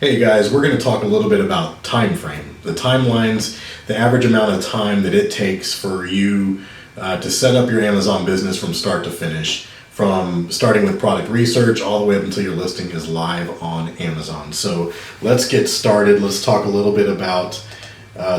Hey guys, we're going to talk a little bit about time frame, the timelines, the average amount of time that it takes for you to set up your Amazon business from start to finish, from starting with product research all the way up until your listing is live on Amazon. So let's get started. Let's talk a little bit about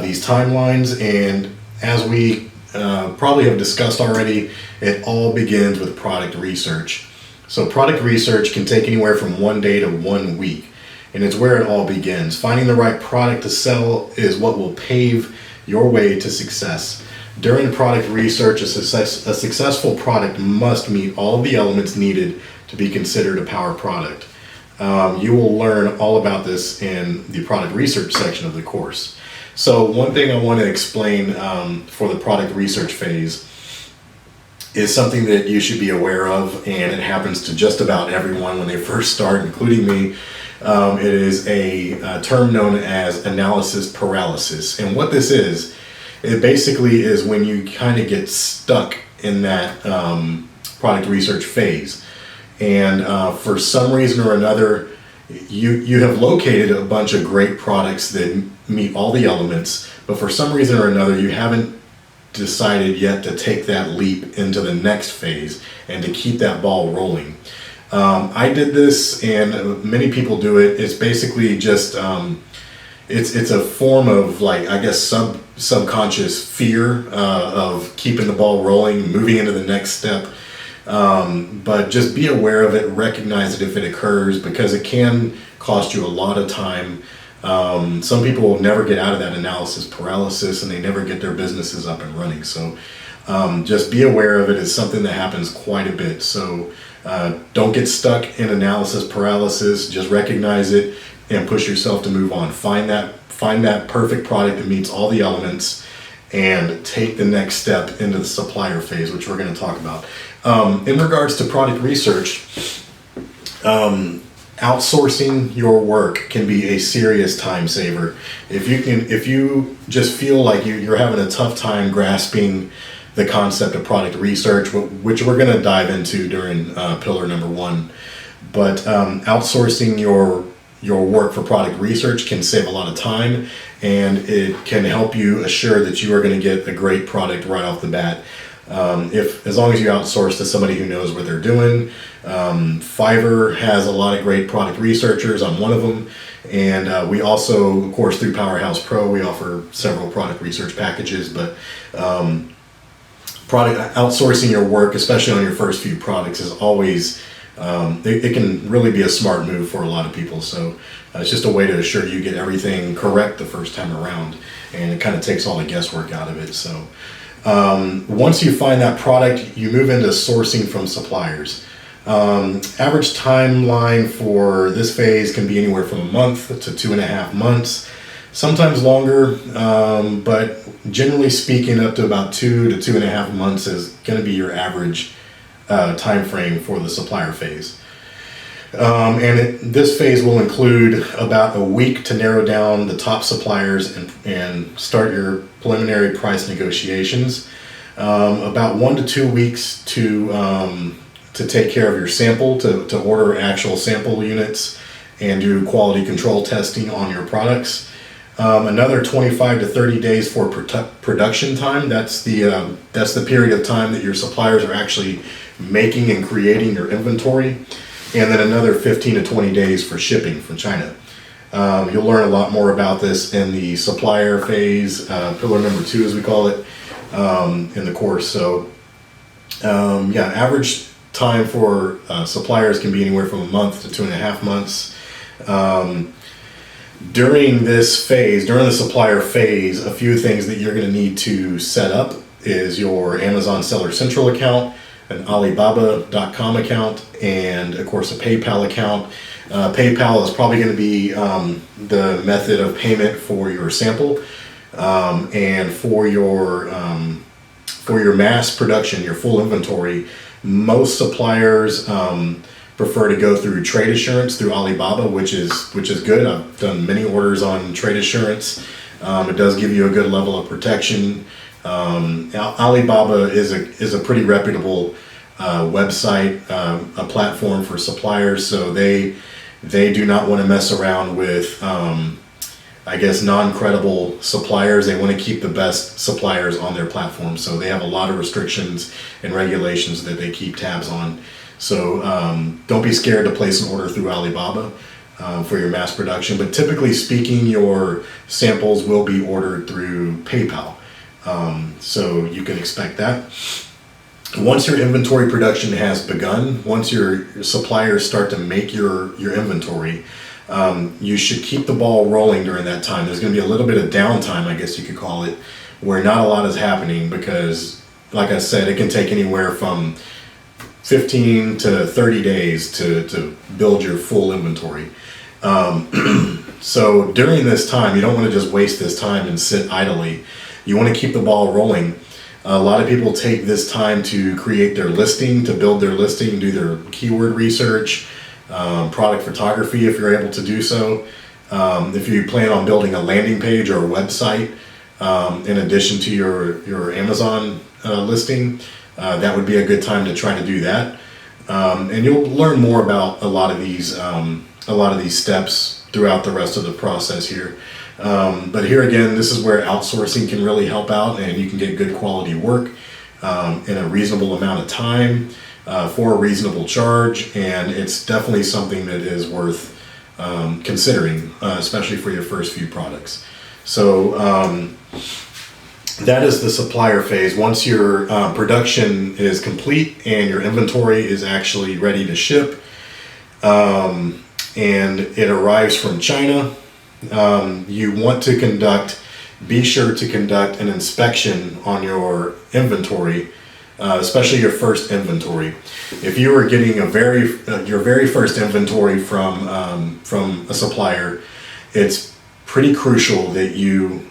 these timelines, and as we probably have discussed already, it all begins with product research. So product research can take anywhere from 1 day to 1 week. And it's where it all begins. Finding the right product to sell is what will pave your way to success. During product research, a successful product must meet all of the elements needed to be considered a power product. You will learn all about this in the product research section of the course. So one thing I want to explain for the product research phase is something that you should be aware of, and it happens to just about everyone when they first start, including me. It is a term known as analysis paralysis. And what this is, it basically is when you kind of get stuck in that product research phase. And for some reason or another, you have located a bunch of great products that meet all the elements, but for some reason or another, you haven't decided yet to take that leap into the next phase and to keep that ball rolling. I did this, and many people do it. It's basically just it's a form of, like, I guess subconscious fear of keeping the ball rolling, moving into the next step. But just be aware of it, recognize it if it occurs, because it can cost you a lot of time. Some people will never get out of that analysis paralysis, and they never get their businesses up and running. So just be aware of it. It's something that happens quite a bit. So don't get stuck in analysis paralysis. Just recognize it and push yourself to move on. Find that perfect product that meets all the elements, and take the next step into the supplier phase, which we're going to talk about. In regards to product research, outsourcing your work can be a serious time saver. If you just feel like you're having a tough time grasping the concept of product research, which we're going to dive into during pillar number 1. But outsourcing your work for product research can save a lot of time, and it can help you assure that you are going to get a great product right off the bat. As long as you outsource to somebody who knows what they're doing. Fiverr has a lot of great product researchers. I'm one of them. And we also, of course, through Powerhouse Pro, we offer several product research packages. But product outsourcing your work, especially on your first few products, is always it can really be a smart move for a lot of people. So it's just a way to assure you get everything correct the first time around, and it kind of takes all the guesswork out of it. So once you find that product, you move into sourcing from suppliers. Average timeline for this phase can be anywhere from a month to 2.5 months. Sometimes longer, but generally speaking, up to about 2 to 2.5 months is going to be your average time frame for the supplier phase. This phase will include about a week to narrow down the top suppliers and start your preliminary price negotiations. About 1 to 2 weeks to take care of your sample, to order actual sample units and do quality control testing on your products. Another 25 to 30 days for production time. That's the period of time that your suppliers are actually making and creating your inventory. And then another 15 to 20 days for shipping from China. You'll learn a lot more about this in the supplier phase, pillar number 2 as we call it, in the course. So average time for suppliers can be anywhere from a month to 2.5 months. During this phase, during the supplier phase, a few things that you're going to need to set up is your Amazon Seller Central account, an Alibaba.com account, and of course a PayPal account. PayPal is probably going to be the method of payment for your sample, and for your mass production, your full inventory. Most suppliers prefer to go through trade assurance through Alibaba, which is good. I've done many orders on trade assurance. It does give you a good level of protection. Alibaba is a pretty reputable website, a platform for suppliers, so they They do not want to mess around with, I guess, non-credible suppliers. They want to keep the best suppliers on their platform. So they have a lot of restrictions and regulations that they keep tabs on. So don't be scared to place an order through Alibaba for your mass production. But typically speaking, your samples will be ordered through PayPal. So you can expect that. Once your inventory production has begun, once your suppliers start to make your inventory, you should keep the ball rolling during that time. There's going to be a little bit of downtime, I guess you could call it, where not a lot is happening because, like I said, it can take anywhere from 15 to 30 days to build your full inventory. So during this time, you don't want to just waste this time and sit idly. You want to keep the ball rolling. A lot of people take this time to create their listing, to build their listing, do their keyword research, product photography if you're able to do so. If you plan on building a landing page or a website in addition to your Amazon listing, that would be a good time to try to do that. And you'll learn more about a lot of these steps throughout the rest of the process here. But here again, this is where outsourcing can really help out, and you can get good quality work in a reasonable amount of time for a reasonable charge, and it's definitely something that is worth considering, especially for your first few products. So that is the supplier phase. Once your production is complete and your inventory is actually ready to ship, and it arrives from China, you want to be sure to conduct an inspection on your inventory, especially your first inventory. If you are getting your very first inventory from a supplier, it's pretty crucial that you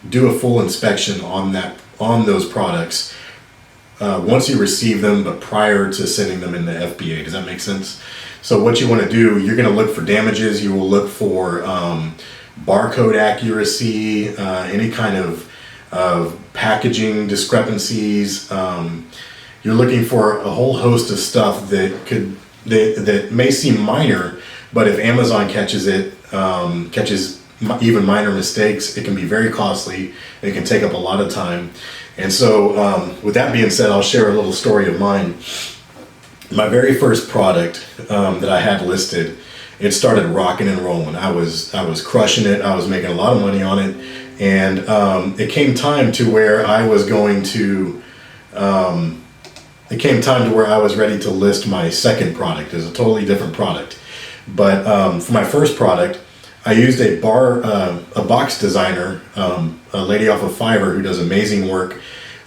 do a full inspection on those products once you receive them, but prior to sending them into FBA. Does that make sense? So what you want to do, you're going to look for damages. You will look for barcode accuracy, any kind of packaging discrepancies. You're looking for a whole host of stuff that may seem minor, but if Amazon catches even minor mistakes, it can be very costly. It can take up a lot of time. And so with that being said, I'll share a little story of mine. My very first product that I had listed, it started rocking and rolling. I was crushing it. I was making a lot of money on it, and it came time to where I was ready to list my second product as a totally different product. But for my first product, I used a box designer, a lady off of Fiverr who does amazing work.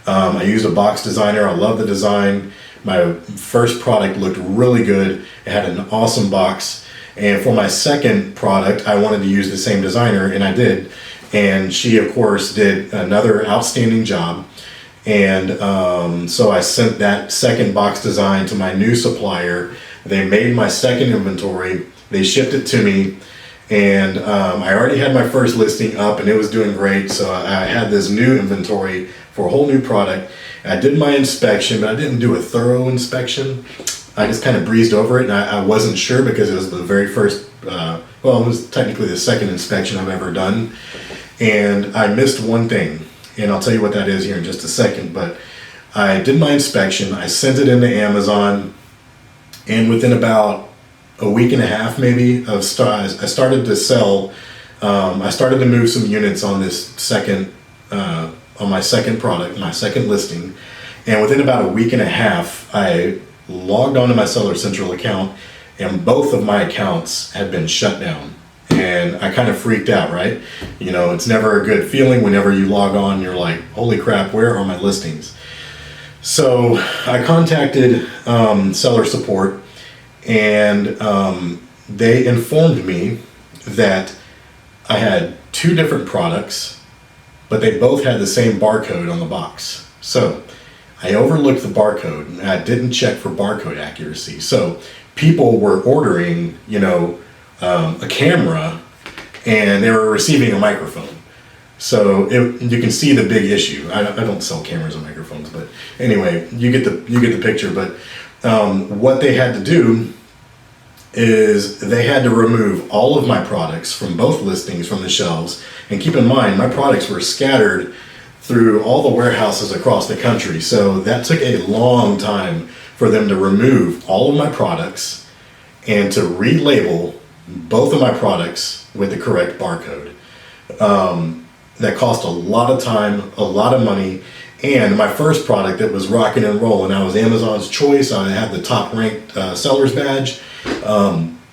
I used a box designer. I love the design. My first product looked really good. It had an awesome box. And for my second product, I wanted to use the same designer, and I did. And she, of course, did another outstanding job. And so I sent that second box design to my new supplier. They made my second inventory. They shipped it to me. And I already had my first listing up, and it was doing great. So I had this new inventory for a whole new product. I did my inspection, but I didn't do a thorough inspection. I just kind of breezed over it, and I wasn't sure because it was the very first, it was technically the second inspection I've ever done. And I missed one thing, and I'll tell you what that is here in just a second. But I did my inspection, I sent it into Amazon, and within about a week and a half maybe, I started to sell, I started to move some units on this second, on my second product, my second listing. And within about a week and a half, I logged onto my Seller Central account, and both of my accounts had been shut down. And I kind of freaked out, right? You know, it's never a good feeling whenever you log on, you're like, holy crap, where are my listings? So I contacted seller support, and they informed me that I had two different products, but they both had the same barcode on the box. So I overlooked the barcode, and I didn't check for barcode accuracy. So people were ordering, a camera, and they were receiving a microphone. So you can see the big issue. I don't sell cameras and microphones, but anyway, you get the picture. But what they had to do is they had to remove all of my products from both listings from the shelves. And keep in mind, my products were scattered through all the warehouses across the country. So that took a long time for them to remove all of my products and to relabel both of my products with the correct barcode. That cost a lot of time, a lot of money. And my first product that was rocking and rolling, I was Amazon's choice. I had the top ranked seller's badge.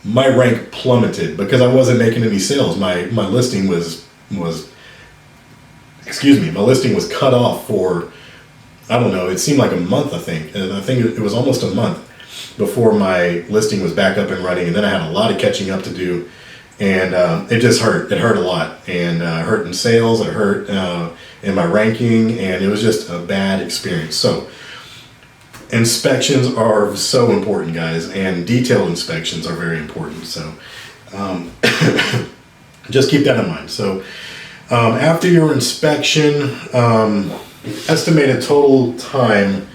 My rank plummeted because I wasn't making any sales. My listing was my listing was cut off for, I don't know, it seemed like a month, I think. And I think it was almost a month before my listing was back up and running. And then I had a lot of catching up to do. And it just hurt. It hurt a lot. And it hurt in sales. It hurt in my ranking. And it was just a bad experience. So inspections are so important, guys. And detailed inspections are very important. So just keep that in mind. So after your inspection, estimated total time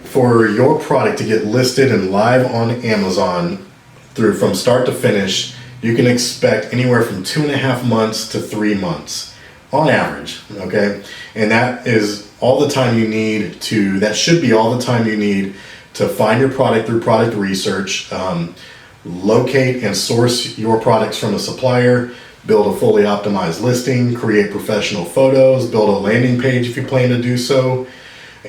for your product to get listed and live on Amazon from start to finish, you can expect anywhere from 2.5 months to 3 months on average, okay? And that is all the time you need that should be all the time you need to find your product through product research, locate and source your products from a supplier, build a fully optimized listing, create professional photos, build a landing page if you plan to do so,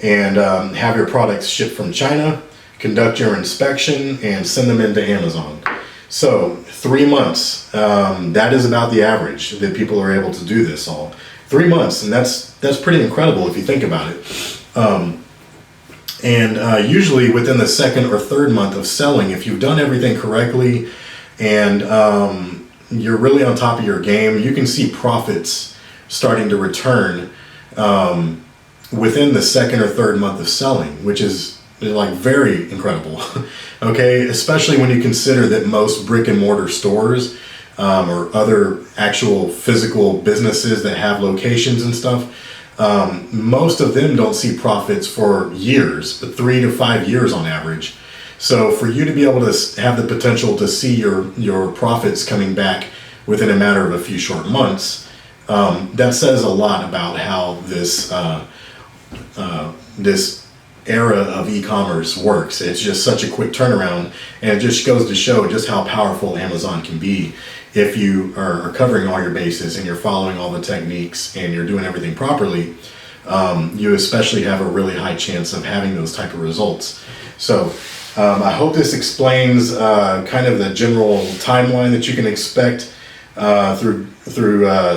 and have your products shipped from China, conduct your inspection, and send them into Amazon. So 3 months, that is about the average that people are able to do this all. 3 months, and that's pretty incredible if you think about it. Usually within the second or third month of selling, if you've done everything correctly and you're really on top of your game, you can see profits starting to return within the second or third month of selling, which is like very incredible. Okay, especially when you consider that most brick and mortar stores or other actual physical businesses that have locations and stuff, most of them don't see profits for years, 3 to 5 years on average. So for you to be able to have the potential to see your profits coming back within a matter of a few short months, that says a lot about how this era of e-commerce works. It's just such a quick turnaround, and it just goes to show just how powerful Amazon can be if you are covering all your bases and you're following all the techniques and you're doing everything properly. You especially have a really high chance of having those type of results. So I hope this explains kind of the general timeline that you can expect through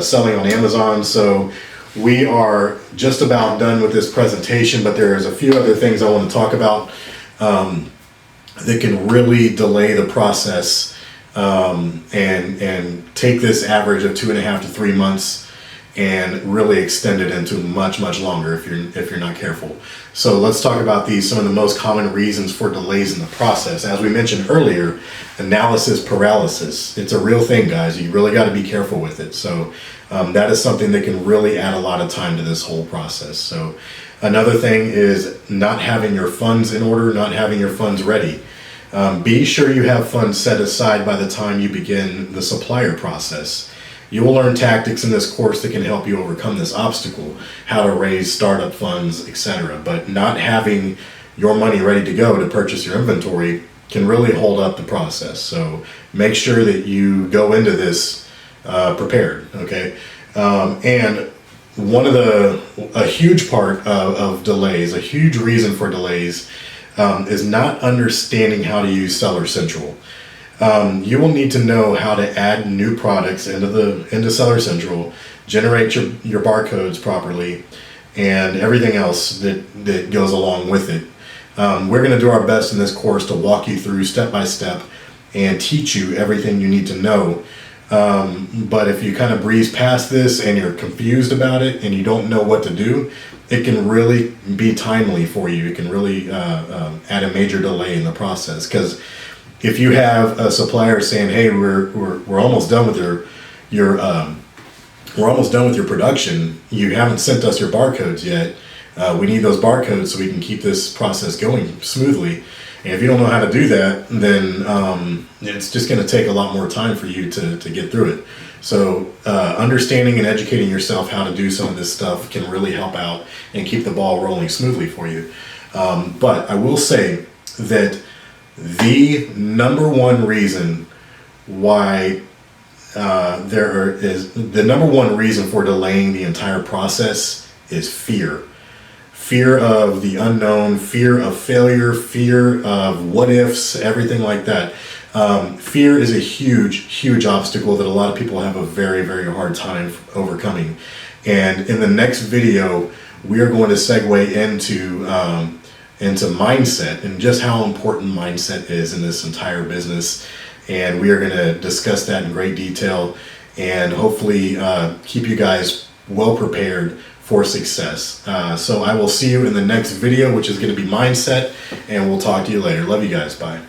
selling on Amazon. So we are just about done with this presentation, but there's a few other things I want to talk about that can really delay the process and take this average of 2.5 to 3 months and really extend it into much longer if you're not careful. So let's talk about some of the most common reasons for delays in the process. As we mentioned earlier, analysis paralysis. It's a real thing, guys. You really got to be careful with it. So that is something that can really add a lot of time to this whole process. So another thing is not having your funds in order, not having your funds ready. Be sure you have funds set aside by the time you begin the supplier process. You will learn tactics in this course that can help you overcome this obstacle, how to raise startup funds, etc. But not having your money ready to go to purchase your inventory can really hold up the process. So make sure that you go into this prepared, okay? And a huge part of delays, a huge reason for delays, is not understanding how to use Seller Central. You will need to know how to add new products into Seller Central, generate your barcodes properly, and everything else that goes along with it. We're going to do our best in this course to walk you through step by step and teach you everything you need to know. But if you kind of breeze past this and you're confused about it and you don't know what to do, it can really be timely for you. It can really add a major delay in the process. Because if you have a supplier saying, "Hey, we're almost done with we're almost done with your production. You haven't sent us your barcodes yet. We need those barcodes so we can keep this process going smoothly." And if you don't know how to do that, then it's just going to take a lot more time for you to get through it. So understanding and educating yourself how to do some of this stuff can really help out and keep the ball rolling smoothly for you. But I will say that the number one reason why the number one reason for delaying the entire process is fear. Fear of the unknown, fear of failure, fear of what ifs, everything like that. Fear is a huge obstacle that a lot of people have a very, very hard time overcoming. And in the next video, we are going to segue into mindset and just how important mindset is in this entire business. And we are going to discuss that in great detail and hopefully keep you guys well prepared for success. So I will see you in the next video, which is going to be mindset, and we'll talk to you later. Love you guys. Bye.